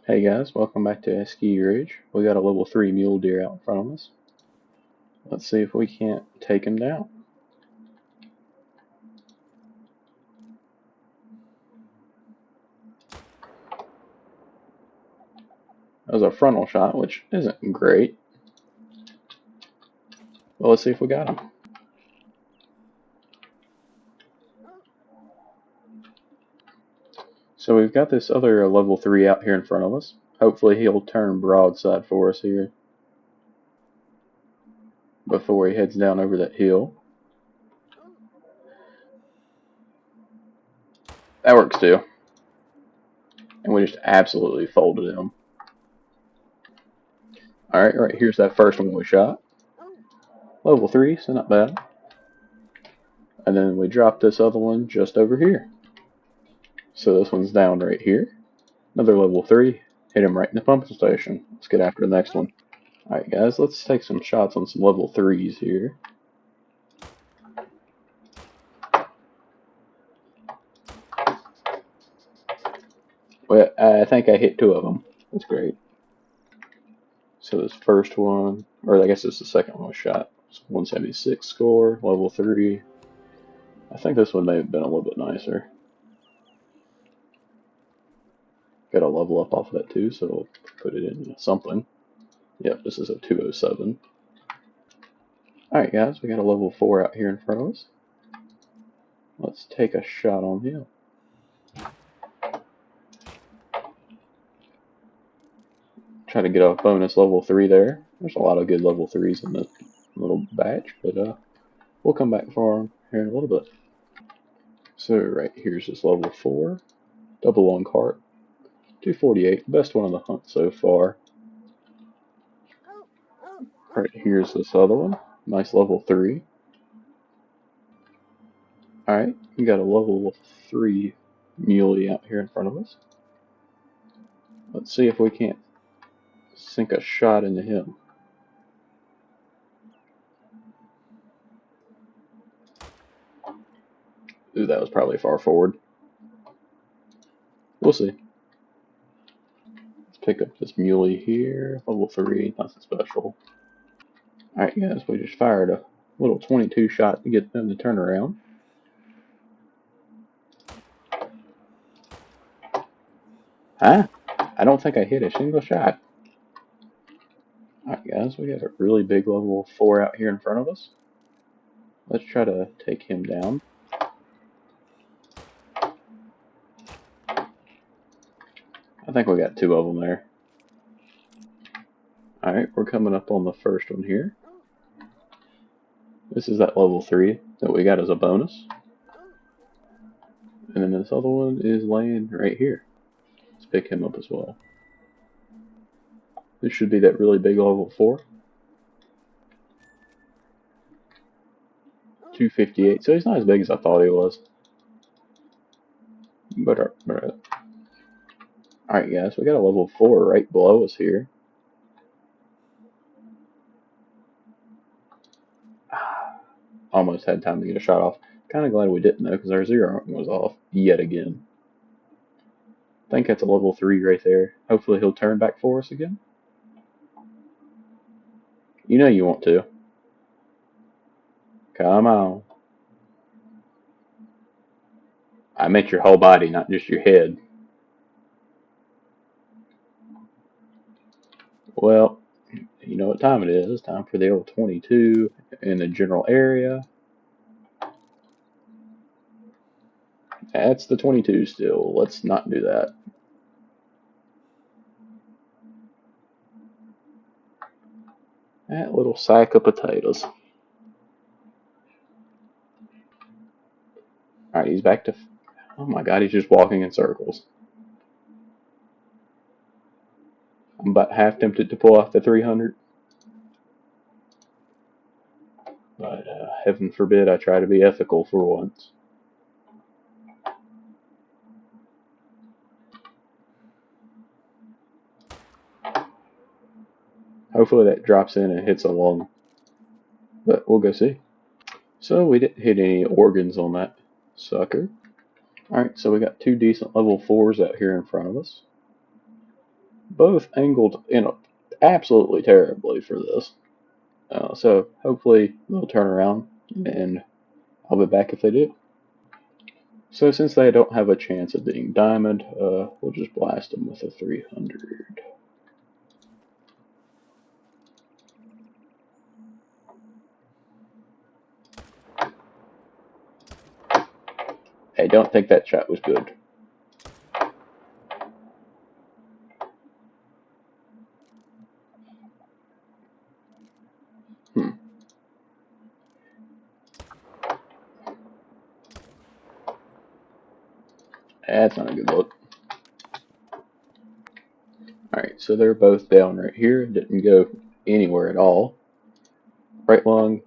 Hey guys, welcome back to Ski Ridge. We got a level 3 mule deer out in front of us. Let's see if we can't take him down. That was a frontal shot, which isn't great. Well, let's see if we got him. So we've got this other level 3 out here in front of us. Hopefully he'll turn broadside for us here before he heads down over that hill. That works too. And we just absolutely folded him. Alright, right here's that first one we shot. Level 3, so not bad. And then we dropped this other one just over here. So this one's down right here. Another level 3. Hit him right in the pumping station. Let's get after the next one. Alright guys, let's take some shots on some level 3s here. Well, I think I hit 2 of them. That's great. So this first one, or I guess it's the second one was shot. It's 176 score, level 3. I think this one may have been a little bit nicer. Got a level up off of that too, so we'll put it in something. Yep, this is a 207. Alright guys, we got a level 4 out here in front of us. Let's take a shot on him. Try to get a bonus level 3 there. There's a lot of good level 3s in this little batch, but we'll come back for them here in a little bit. So right here's this level 4, double on cart, 248, best one of the hunt so far. Right here's this other one, nice level 3. Alright, we got a level 3 muley out here in front of us. Let's see if we can't sink a shot into him. Ooh, that was probably far forward. We'll see. Let's pick up this muley here, level 3, nothing special. Alright guys, we just fired a little 22 shot to get them to turn around. Huh? I don't think I hit a single shot. Alright guys, we got a really big level 4 out here in front of us. Let's try to take him down. I think we got 2 of them there. Alright, we're coming up on the first one here. This is that level 3 that we got as a bonus. And then this other one is laying right here. Let's pick him up as well. This should be that really big level 4. 258, so he's not as big as I thought he was. But alright guys, we got a level 4 right below us here. Almost had time to get a shot off. Kind of glad we didn't though, because our 0 was off yet again. I think that's a level 3 right there. Hopefully he'll turn back for us again. You know you want to. Come on. I meant your whole body, not just your head. Well, you know what time it is. It's time for the old 22 in the general area. That's the 22 still. Let's not do that. That little sack of potatoes. Alright, he's back to... Oh my god, he's just walking in circles. I'm about half tempted to pull off the 300. But heaven forbid I try to be ethical for once. Hopefully that drops in and hits a lung. But we'll go see. So we didn't hit any organs on that sucker. Alright, so we got 2 decent level 4s out here in front of us. both angled absolutely terribly for this. So hopefully they'll turn around and I'll be back if they do. So since they don't have a chance of being diamond, we'll just blast them with a 300. I don't think that shot was good. Hmm. That's not a good look. Alright, so they're both down right here. Didn't go anywhere at all. Right lung,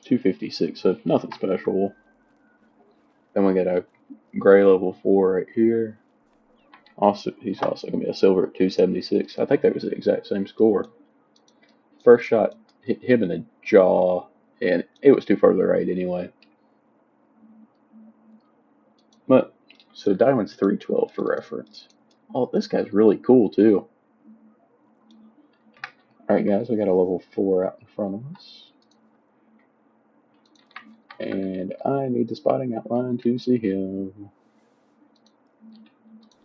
256, so nothing special. Then we got a gray level 4 right here. Also, he's also going to be a silver at 276. I think that was the exact same score. First shot hit him in the jaw, and it was too far to the right anyway. But, so Diamond's 312 for reference. Oh, this guy's really cool too. Alright guys, we got a level 4 out in front of us. And I need the spotting outline to see him.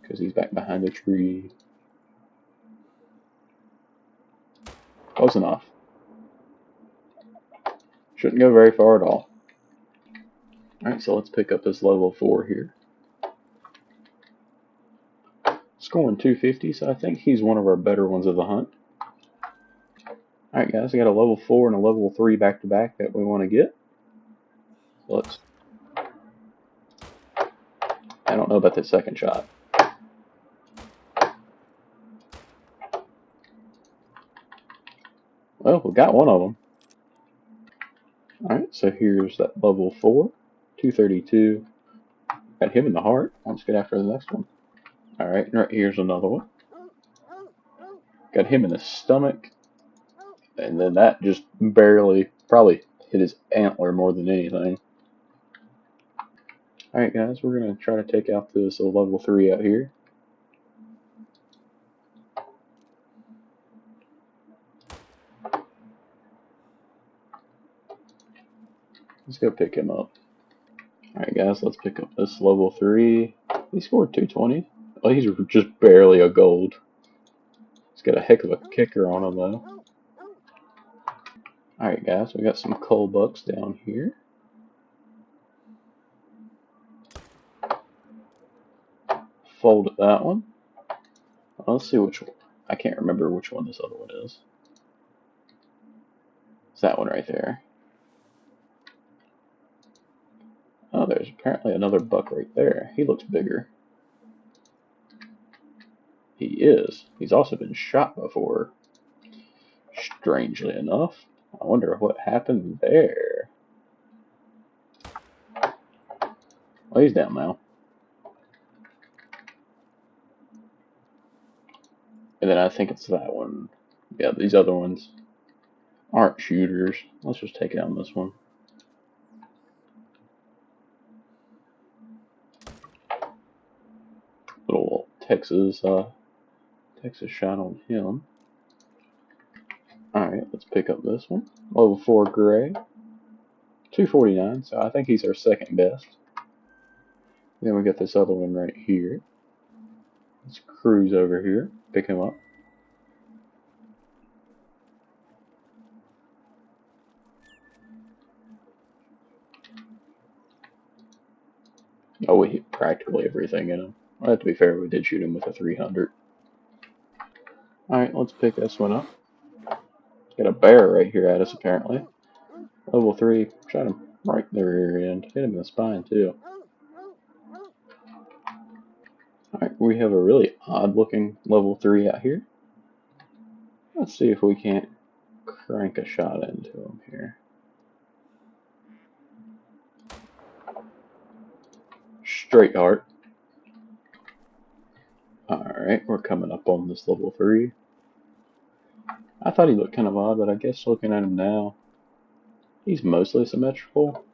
Because he's back behind the tree. Close enough. Shouldn't go very far at all. Alright, so let's pick up this level 4 here. Scoring 250, so I think he's one of our better ones of the hunt. Alright guys, we got a level 4 and a level 3 back to back that we want to get. So let's... I don't know about that second shot. Well, we got one of them. Alright, so here's that level 4, 232. Got him in the heart. Let's get after the next one. Alright, right here's another one. Got him in the stomach. And then that just barely, probably hit his antler more than anything. Alright guys, we're going to try to take out this level 3 out here. Let's go pick him up. Alright guys, let's pick up this level 3. He scored 220. Oh, he's just barely a gold. He's got a heck of a kicker on him though. Alright guys, we got some coal bucks down here. Folded that one. Let's see which one. I can't remember which one this other one is. It's that one right there. Oh, there's apparently another buck right there. He looks bigger. He is. He's also been shot before. Strangely enough. I wonder what happened there. Well, he's down now. And then I think it's that one. Yeah, these other ones aren't shooters. Let's just take out this one. Little Texas shot on him. Alright, let's pick up this one. Level 4 gray. 249, so I think he's our second best. Then we got this other one right here. Let's cruise over here, pick him up. Oh, we hit practically everything in him. Well, to be fair, we did shoot him with a 300. Alright, let's pick this one up. Got a bear right here at us, apparently. Level 3, shot him right in the rear end. Hit him in the spine, too. Alright, we have a really odd looking level 3 out here. Let's see if we can't crank a shot into him here. Straight heart. Alright, we're coming up on this level 3. I thought he looked kind of odd, but I guess looking at him now, he's mostly symmetrical.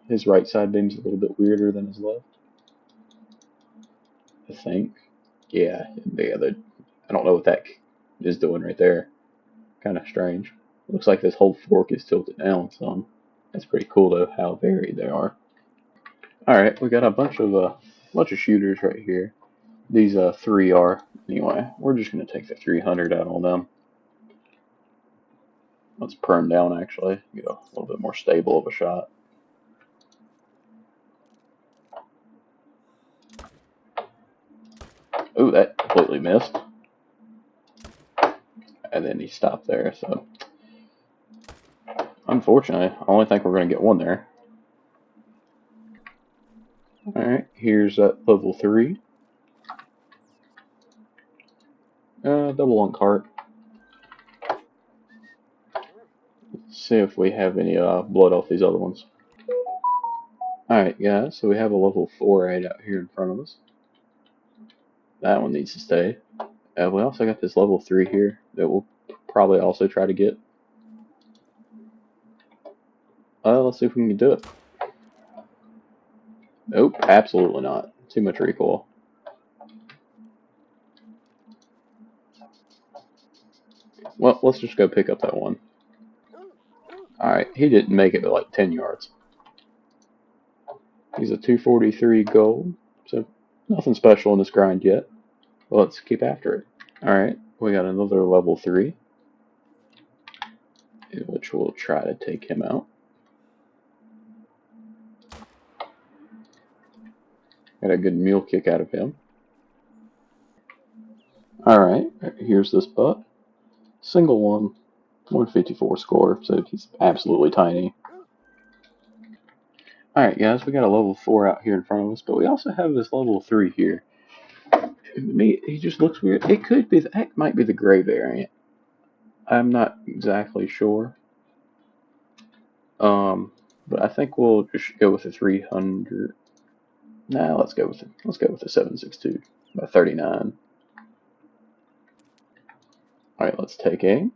His right side beam's a little bit weirder than his left. I think. Yeah, the I don't know what that is doing right there. Kind of strange. Looks like this whole fork is tilted down some. That's pretty cool though, how varied they are. Alright, we got a bunch of shooters right here. These three are. Anyway, we're just gonna take the 300 out on them. Let's perm down actually. Get a little bit more stable of a shot. Ooh, that completely missed. And then he stopped there, so unfortunately, I only think we're gonna get one there. Alright, here's level 3. Double on cart. Let's see if we have any blood off these other ones. Alright guys, so we have a level 4 right out here in front of us. That one needs to stay. We also got this level 3 here that we'll probably also try to get. Let's see if we can do it. Nope, absolutely not. Too much recoil. Well, let's just go pick up that one. Alright, he didn't make it to like 10 yards. He's a 243 gold, so nothing special in this grind yet. Well, let's keep after it. Alright, we got another level 3, which we'll try to take him out. Got a good mule kick out of him. Alright, here's this buck. Single one, 154 score, so he's absolutely tiny. Alright guys, we got a level 4 out here in front of us, but we also have this level 3 here. To me, he just looks weird. It could be, that might be the gray variant. I'm not exactly sure. But I think we'll just go with the 300. Nah, let's go with the 762 by 39. Alright, let's take aim.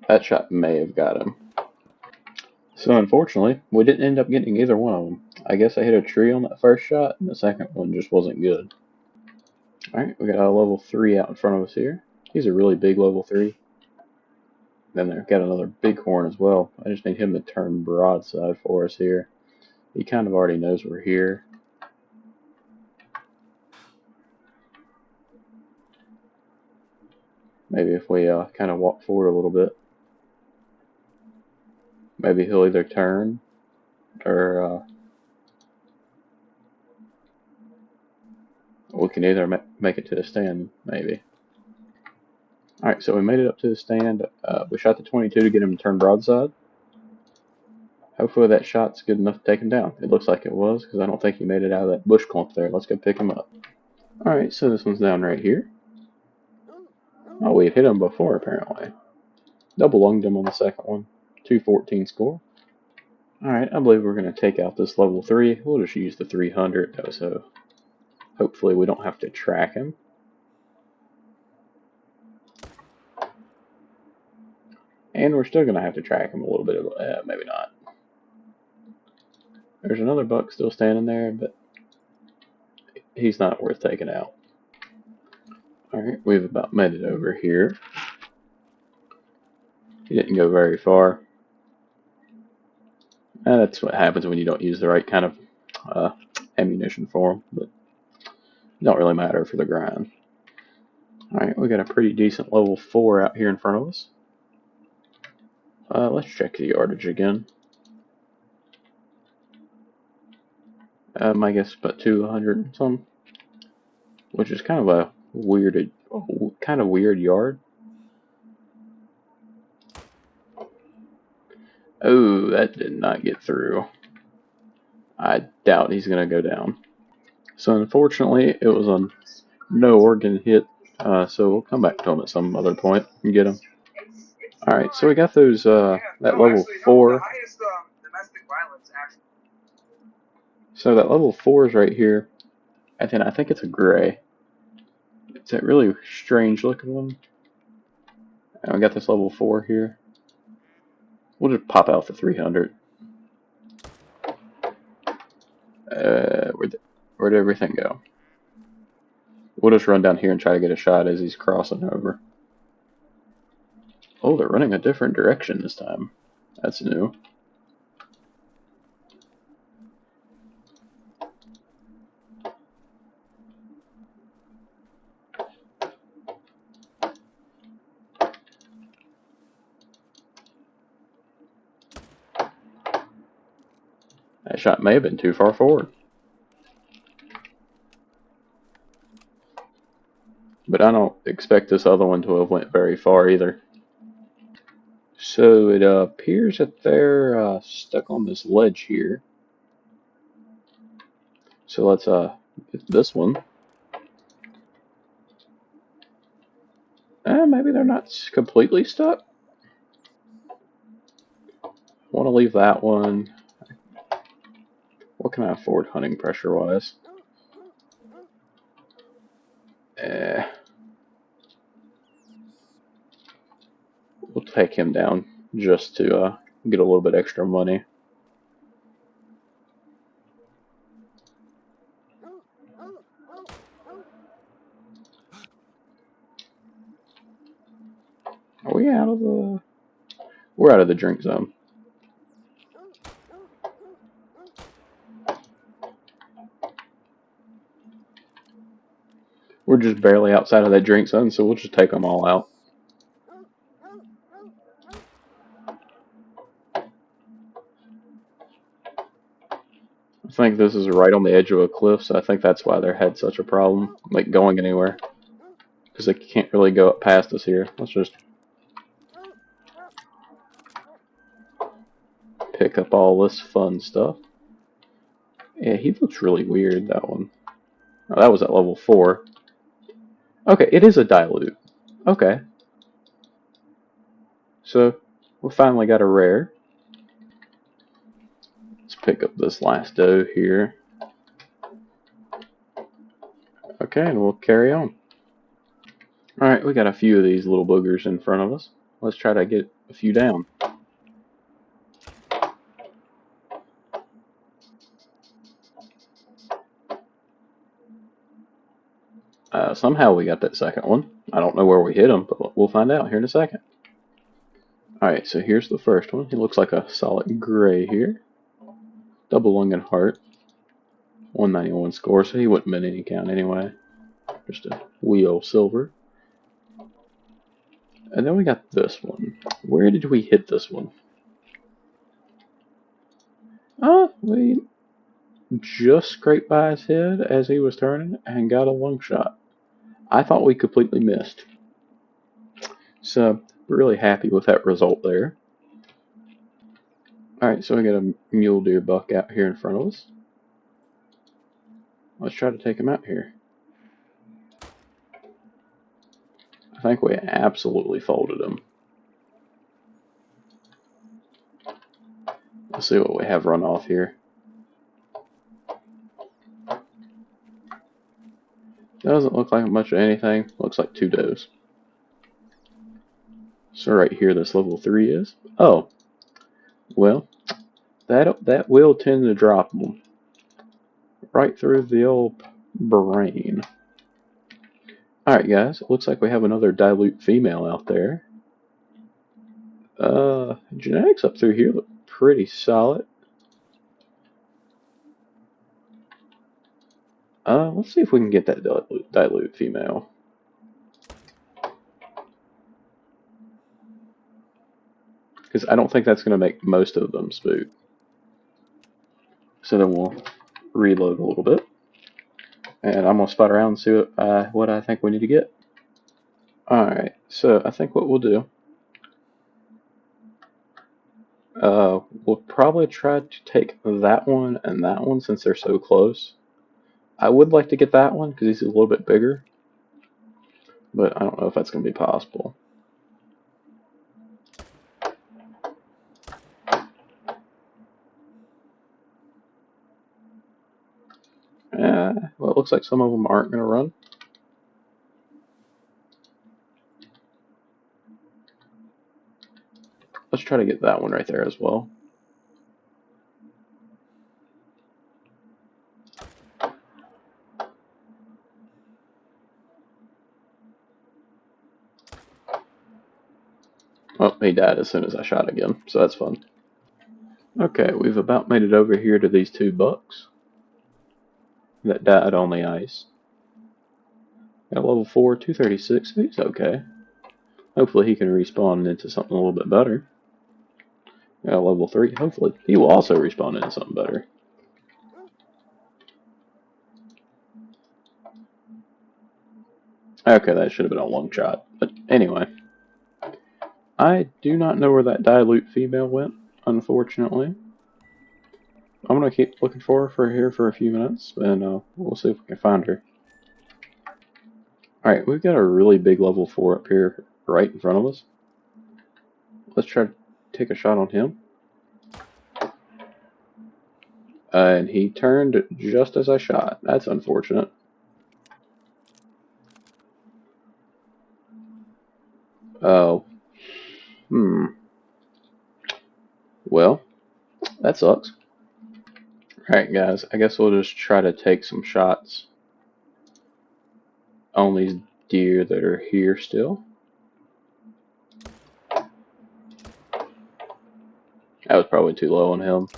That shot may have got him. So unfortunately, we didn't end up getting either one of them. I guess I hit a tree on that first shot, and the second one just wasn't good. Alright, we got a level 3 out in front of us here. He's a really big level 3. Then they've got another bighorn as well. I just need him to turn broadside for us here. He kind of already knows we're here. Maybe if we kind of walk forward a little bit. Maybe he'll either turn or we can either make it to the stand, maybe. Alright, so we made it up to the stand. We shot the 22 to get him to turn broadside. Hopefully that shot's good enough to take him down. It looks like it was, because I don't think he made it out of that bush clump there. Let's go pick him up. Alright, so this one's down right here. Oh, we've hit him before, apparently. Double lunged him on the second one. 214 score. Alright, I believe we're going to take out this level 3. We'll just use the 300, though, so hopefully we don't have to track him. And we're still going to have to track him a little bit, maybe not. There's another buck still standing there, but he's not worth taking out. Alright, we've about made it over here. He didn't go very far. And that's what happens when you don't use the right kind of ammunition for him, but it don't really matter for the grind. Alright, we got a pretty decent level 4 out here in front of us. Let's check the yardage again. I guess about 200 and some, which is kind of a weird yard. Oh, that did not get through. I doubt he's gonna go down. So unfortunately, it was a no organ hit. So we'll come back to him at some other point and get him. All right, so we got those that level 4. So that level 4 is right here, and then I think it's a gray. It's a really strange looking one. And we got this level 4 here. We'll just pop out the 300. Where'd everything go? We'll just run down here and try to get a shot as he's crossing over. Oh, they're running a different direction this time. That's new. That shot may have been too far forward. But I don't expect this other one to have went very far either. So it appears that they're stuck on this ledge here. So let's get this one. Maybe they're not completely stuck. Want to leave that one. What can I afford hunting pressure wise? We'll take him down just to get a little bit extra money. Are we out of the... We're out of the drink zone. We're just barely outside of that drink zone, so we'll just take them all out. I think this is right on the edge of a cliff, so I think that's why they had such a problem, like going anywhere. Because they can't really go up past us here. Let's just pick up all this fun stuff. Yeah, he looks really weird, that one. Oh, that was at level 4. Okay, it is a dilute. Okay. So, we finally got a rare. Let's pick up this last doe here. Okay, and we'll carry on. Alright, we got a few of these little boogers in front of us. Let's try to get a few down. Somehow we got that second one. I don't know where we hit him, but we'll find out here in a second. Alright, so here's the first one. He looks like a solid gray here. Double lung and heart. 191 score, so he wouldn't been any count anyway. Just a wheel silver. And then we got this one. Where did we hit this one? We just scraped by his head as he was turning and got a lung shot. I thought we completely missed. So, really happy with that result there. Alright, so we got a mule deer buck out here in front of us. Let's try to take him out here. I think we absolutely folded him. Let's see what we have run off here. Doesn't look like much of anything. Looks like 2 does. So right here, this level 3 is. Oh, well, that will tend to drop them right through the old brain. Alright guys, it looks like we have another dilute female out there. Genetics up through here look pretty solid. Let's see if we can get that dilute female. Because I don't think that's going to make most of them spook. So then we'll reload a little bit. And I'm going to spot around and see what I think we need to get. Alright, so I think what we'll do, we'll probably try to take that one and that one since they're so close. I would like to get that one because he's a little bit bigger, but I don't know if that's going to be possible. Well, it looks like some of them aren't going to run. Let's try to get that one right there as well. Oh, he died as soon as I shot again, so that's fun. Okay, we've about made it over here to these two bucks that died on the ice. Got level 4, 236, he's okay. Hopefully he can respawn into something a little bit better. Got level 3, hopefully he will also respawn into something better. Okay, that should have been a long shot, but anyway. I do not know where that dilute female went, unfortunately. I'm gonna keep looking for her here for a few minutes, and we'll see if we can find her. Alright, we've got a really big level 4 up here right in front of us. Let's try to take a shot on him. And he turned just as I shot. That's unfortunate. Oh. Well, that sucks. Alright guys, I guess we'll just try to take some shots on these deer that are here still. That was probably too low on him.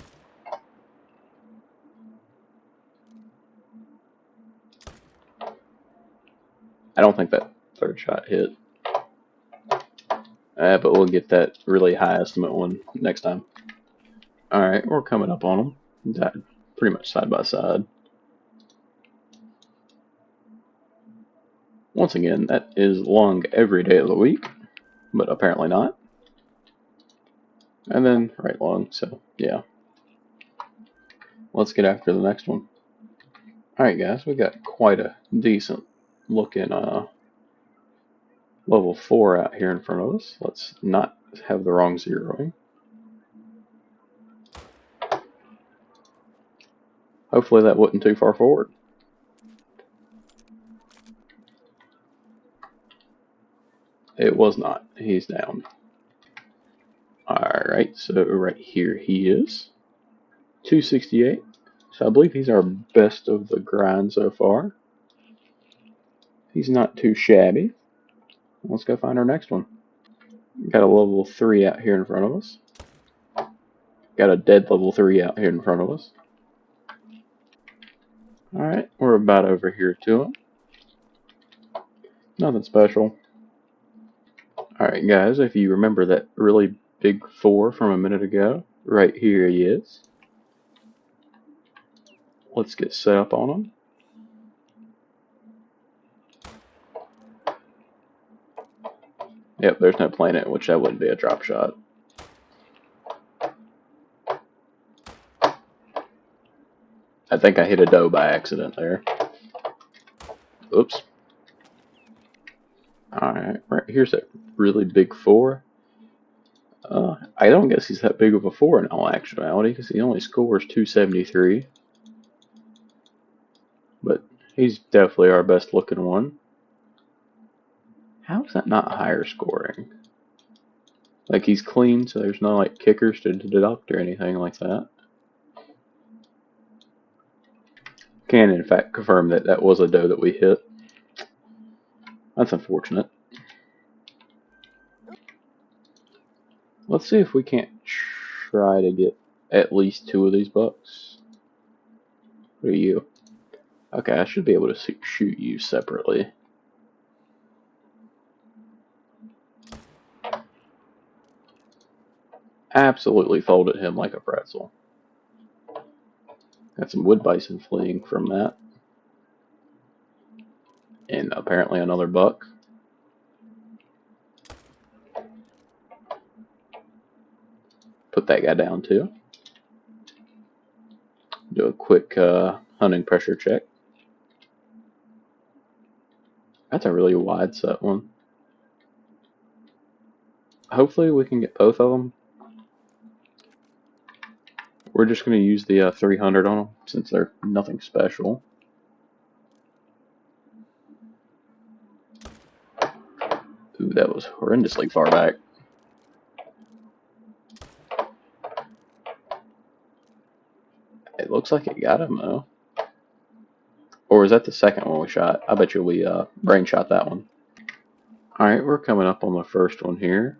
I don't think that third shot hit. But we'll get that really high estimate one next time. Alright, we're coming up on them. Pretty much side by side. Once again, that is lung every day of the week, but apparently not. And then right lung, so yeah. Let's get after the next one. Alright guys, we got quite a decent looking level 4 out here in front of us. Let's not have the wrong zeroing. Hopefully that wasn't too far forward. It was not. He's down. Alright, so right here he is. 268. So I believe he's our best of the grind so far. He's not too shabby. Let's go find our next one. Got a level 3 out here in front of us. Got a dead level 3 out here in front of us. Alright, we're about over here to him. Nothing special. Alright guys, if you remember that really big 4 from a minute ago, right here he is. Let's get set up on him. Yep, there's no planet, which that wouldn't be a drop shot. I think I hit a doe by accident there. Oops. Alright, right here's that really big 4. I don't guess he's that big of a 4 in all actuality, because he only scores 273. But he's definitely our best looking one. How is that not higher scoring? Like, he's clean, so there's no like kickers to deduct or anything like that. Can in fact confirm that that was a doe that we hit. That's unfortunate. Let's see if we can't try to get at least 2 of these bucks. What are you? Okay, I should be able to shoot you separately. Absolutely folded him like a pretzel. Got some wood bison fleeing from that. And apparently another buck. Put that guy down too. Do a quick hunting pressure check. That's a really wide set one. Hopefully we can get both of them. We're just going to use the 300 on them since they're nothing special. Ooh, that was horrendously far back. looks like it got him though. Or was that the second one we shot? I bet you we brain shot that one. Alright, we're coming up on the first one here.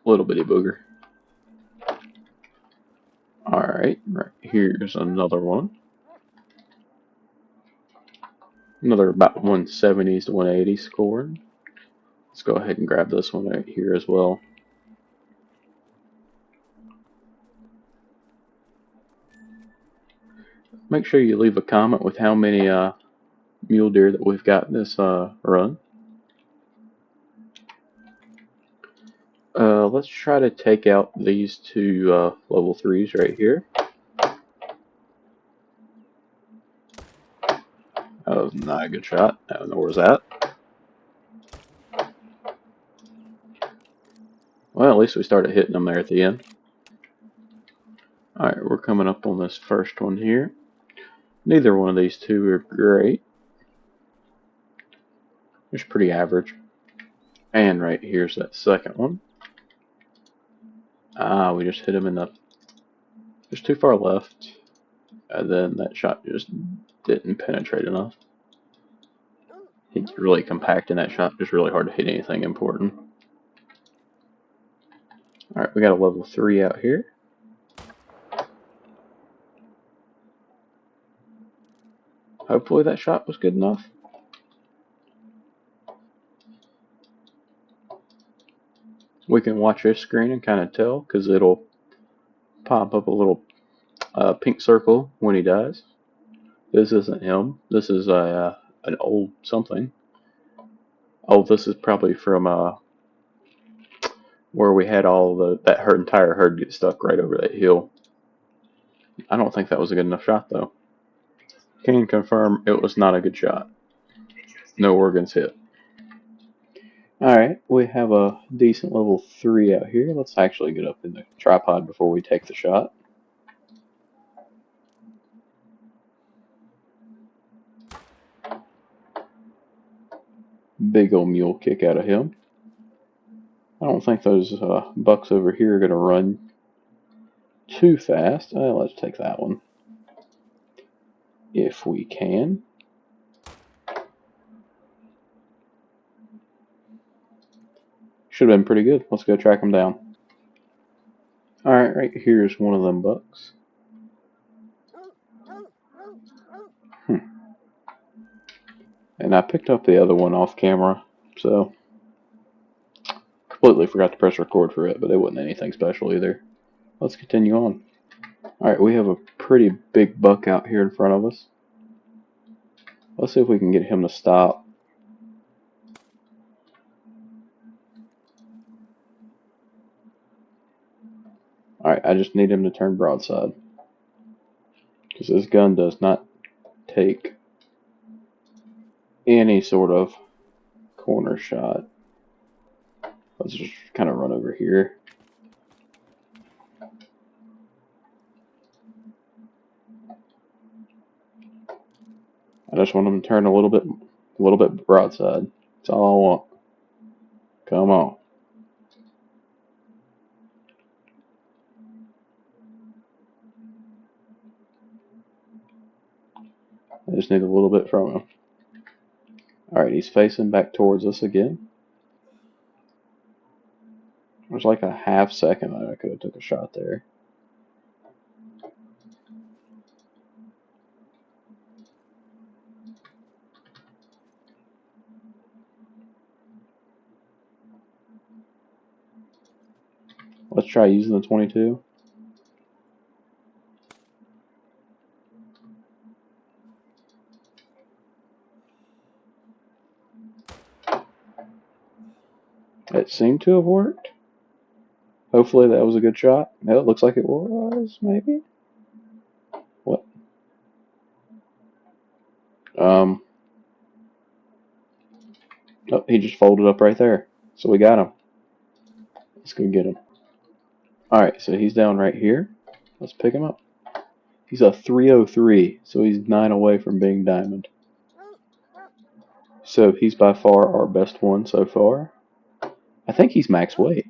Little bitty booger. Alright, right here's another one. Another about 170s to 180s scored. Let's go ahead and grab this one right here as well. Make sure you leave a comment with how many mule deer that we've got in this run. Let's try to take out these two level 3s right here. That was not a good shot. I don't know where's that. Well, at least we started hitting them there at the end. Alright, we're coming up on this first one here. Neither one of these two are great. It's pretty average. And right here's that second one. Ah, we just hit him in the... Just too far left. And then that shot just didn't penetrate enough. He's really compact in that shot. Just really hard to hit anything important. Alright, we got a level 3 out here. Hopefully that shot was good enough. We can watch this screen and kind of tell because it'll pop up a little pink circle when he dies. This isn't him. This is an old something. Oh, this is probably from where we had all that entire herd get stuck right over that hill. I don't think that was a good enough shot though. Can confirm it was not a good shot. No organs hit. Alright, we have a decent level 3 out here. Let's actually get up in the tripod before we take the shot. Big old mule kick out of him. I don't think those bucks over here are going to run too fast. Let's take that one. If we can. Should have been pretty good. Let's go track them down. Alright, right here's one of them bucks. And I picked up the other one off camera, so completely forgot to press record for it, but it wasn't anything special either. Let's continue on. Alright, we have a pretty big buck out here in front of us. Let's see if we can get him to stop. Alright, I just need him to turn broadside. Because this gun does not take any sort of corner shot. Let's just kind of run over here. I just want him to turn a little bit broadside. That's all I want. Come on. I just need a little bit from him. Alright, he's facing back towards us again. There's like a half second that I could have took a shot there. Let's try using the 22. It seemed to have worked. Hopefully that was a good shot. No, it looks like it was, maybe. What? Oh, he just folded up right there. So we got him. Let's go get him. Alright, so he's down right here. Let's pick him up. He's a 303, so he's 9 away from being diamond. So he's by far our best one so far. I think he's max weight.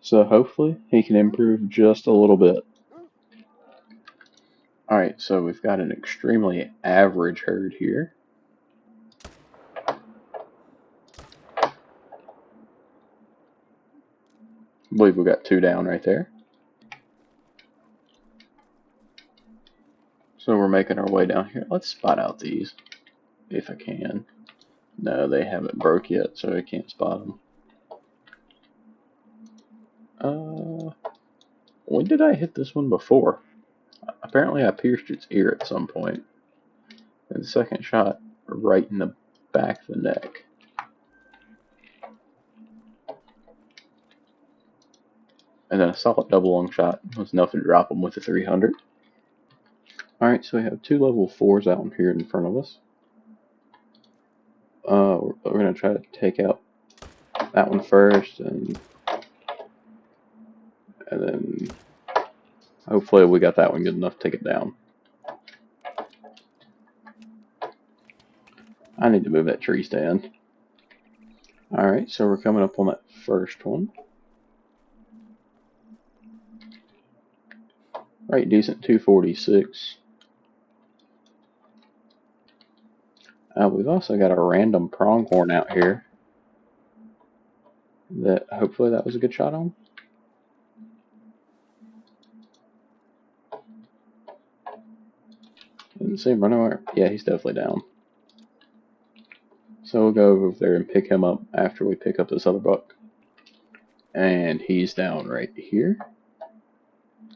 So hopefully he can improve just a little bit. Alright, so we've got an extremely average herd here. I believe we got 2 down right there. So we're making our way down here. Let's spot out these, if I can. No, they haven't broke yet, so I can't spot them. When did I hit this one before? Apparently I pierced its ear at some point. And the second shot, right in the back of the neck. And then a solid double lung shot was enough to drop him with a 300. Alright, so we have 2 level 4s out here in front of us. We're going to try to take out that one first, and then hopefully we got that one good enough to take it down. I need to move that tree stand. Alright, so we're coming up on that first one. Right, decent 246. We've also got a random pronghorn out here that hopefully that was a good shot on. Didn't see him run over. Yeah, he's definitely down. So we'll go over there and pick him up after we pick up this other buck. And he's down right here.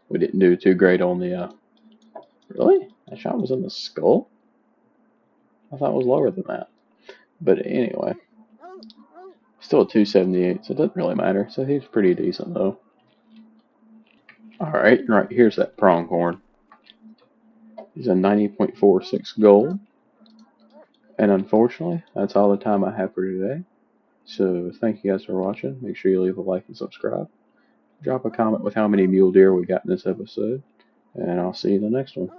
We didn't do too great on the, really? That shot was in the skull? I thought it was lower than that. But anyway. Still a 278, so it doesn't really matter. So he's pretty decent though. Alright, right here's that pronghorn. He's a 90.46 gold. And unfortunately, that's all the time I have for today. So thank you guys for watching. Make sure you leave a like and subscribe. Drop a comment with how many mule deer we got in this episode. And I'll see you in the next one.